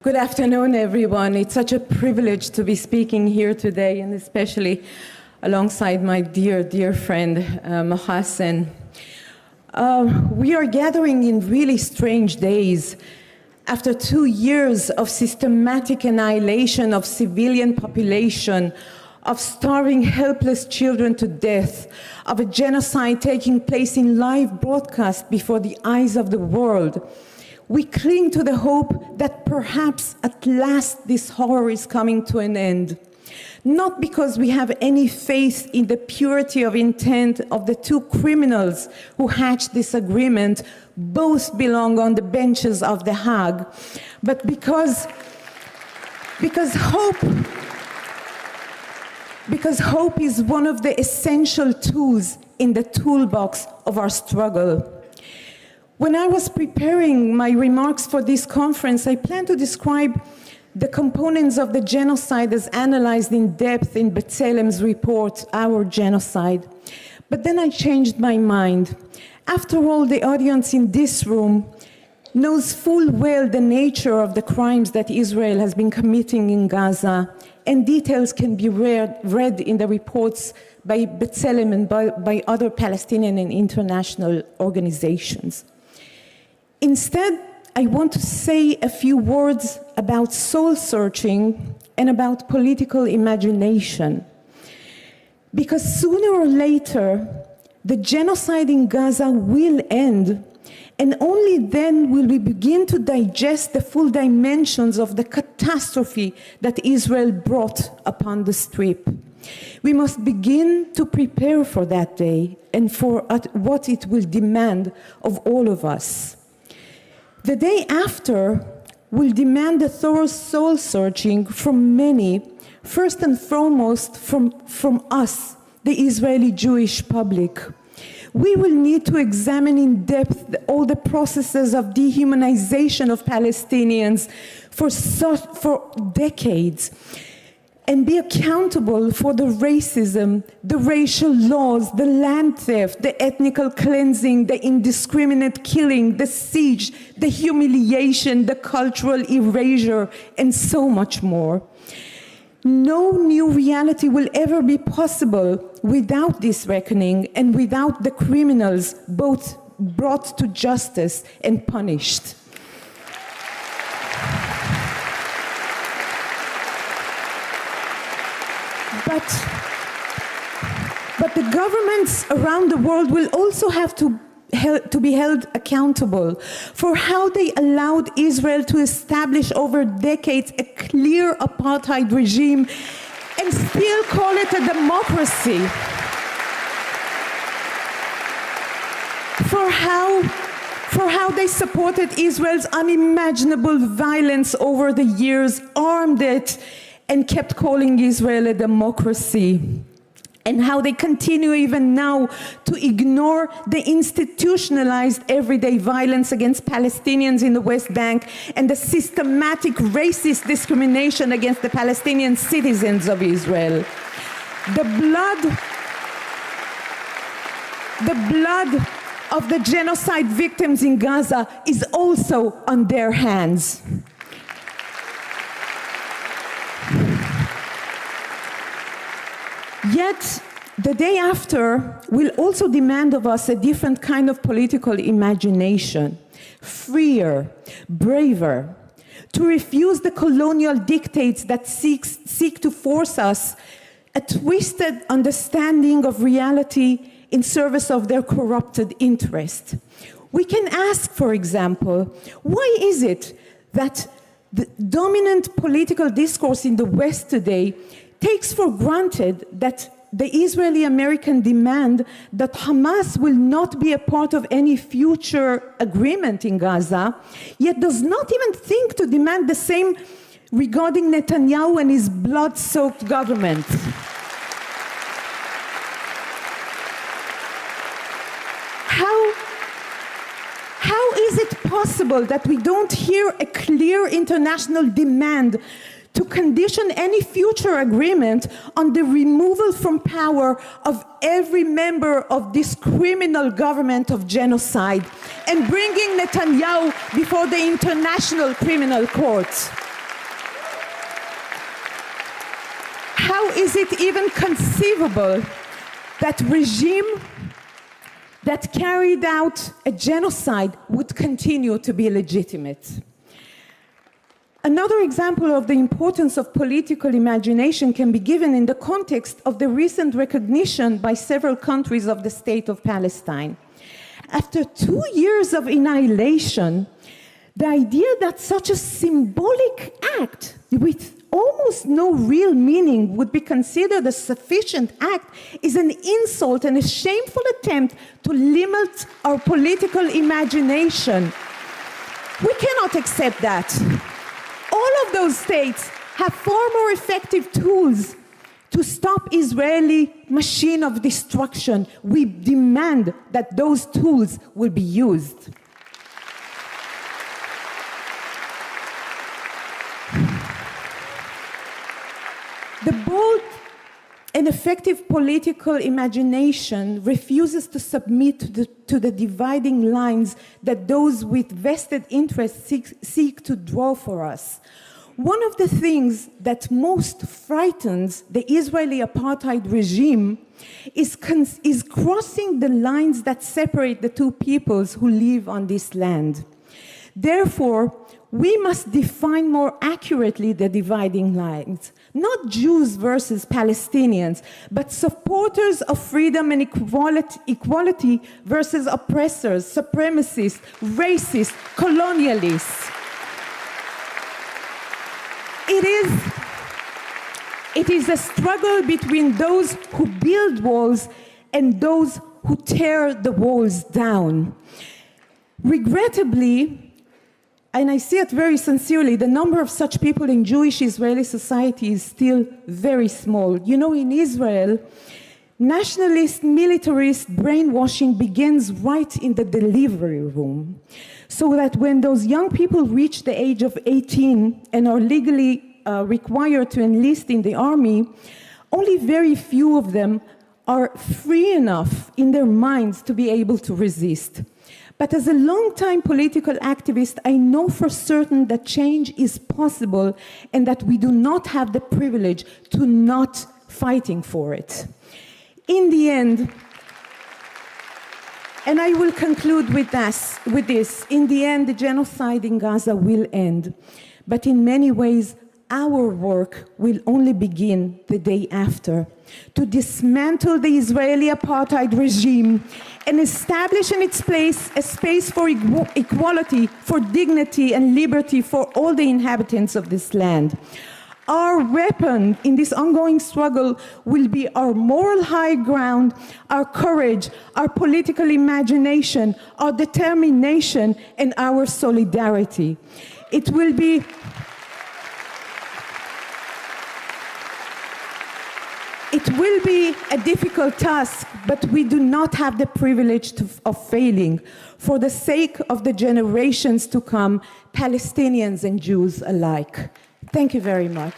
Good afternoon, everyone. It's such a privilege to be speaking here today, and especially alongside my dear, dear friend, Mohsen. We are gathering in really strange days. After 2 years of systematic annihilation of civilian population, of starving helpless children to death, of a genocide taking place in live broadcast before the eyes of the world, we cling to the hope that perhaps at last this horror is coming to an end. Not because we have any faith in the purity of intent of the two criminals who hatched this agreement, both belong on the benches of The Hague, but because hope is one of the essential tools in the toolbox of our struggle. When I was preparing my remarks for this conference, I planned to describe the components of the genocide as analyzed in depth in B'Tselem's report, Our Genocide. But then I changed my mind. After all, the audience in this room knows full well the nature of the crimes that Israel has been committing in Gaza, and details can be read in the reports by B'Tselem and by other Palestinian and international organizations. Instead, I want to say a few words about soul-searching and about political imagination. Because sooner or later, the genocide in Gaza will end, and only then will we begin to digest the full dimensions of the catastrophe that Israel brought upon the Strip. We must begin to prepare for that day and for what it will demand of all of us. The day after will demand a thorough soul-searching from many, first and foremost from us, the Israeli Jewish public. We will need to examine in depth all the processes of dehumanization of Palestinians for decades, and be accountable for the racism, the racial laws, the land theft, the ethnical cleansing, the indiscriminate killing, the siege, the humiliation, the cultural erasure, and so much more. No new reality will ever be possible without this reckoning and without the criminals both brought to justice and punished. But the governments around the world will also have to be held accountable for how they allowed Israel to establish over decades a clear apartheid regime and still call it a democracy. For how they supported Israel's unimaginable violence over the years, armed it, and kept calling Israel a democracy, and how they continue even now to ignore the institutionalized everyday violence against Palestinians in the West Bank and the systematic racist discrimination against the Palestinian citizens of Israel. The blood of the genocide victims in Gaza is also on their hands. Yet, the day after will also demand of us a different kind of political imagination, freer, braver, to refuse the colonial dictates that seek to force us a twisted understanding of reality in service of their corrupted interest. We can ask, for example, why is it that the dominant political discourse in the West today takes for granted that the Israeli-American demand that Hamas will not be a part of any future agreement in Gaza, yet does not even think to demand the same regarding Netanyahu and his blood-soaked government? How is it possible that we don't hear a clear international demand to condition any future agreement on the removal from power of every member of this criminal government of genocide and bringing Netanyahu before the International Criminal Court? How is it even conceivable that regime that carried out a genocide would continue to be legitimate? Another example of the importance of political imagination can be given in the context of the recent recognition by several countries of the State of Palestine. After 2 years of annihilation, the idea that such a symbolic act with almost no real meaning would be considered a sufficient act is an insult and a shameful attempt to limit our political imagination. We cannot accept that. All of those states have far more effective tools to stop Israeli machine of destruction. We demand that those tools will be used. The bold and effective political imagination refuses to submit to the dividing lines that those with vested interests seek to draw for us. One of the things that most frightens the Israeli apartheid regime is crossing the lines that separate the two peoples who live on this land. Therefore, we must define more accurately the dividing lines. Not Jews versus Palestinians, but supporters of freedom and equality versus oppressors, supremacists, racists, colonialists. It is a struggle between those who build walls and those who tear the walls down. Regrettably, and I see it very sincerely, the number of such people in Jewish Israeli society is still very small. You know, in Israel, nationalist, militarist brainwashing begins right in the delivery room. So that when those young people reach the age of 18 and are legally required to enlist in the army, only very few of them are free enough in their minds to be able to resist. But as a long-time political activist, I know for certain that change is possible and that we do not have the privilege to not fighting for it. In the end, and I will conclude with this, in the end, the genocide in Gaza will end. But in many ways, our work will only begin the day after, to dismantle the Israeli apartheid regime and establish in its place a space for equality, for dignity and liberty for all the inhabitants of this land. Our weapon in this ongoing struggle will be our moral high ground, our courage, our political imagination, our determination, and our solidarity. It will be a difficult task, but we do not have the privilege of failing. For the sake of the generations to come, Palestinians and Jews alike. Thank you very much.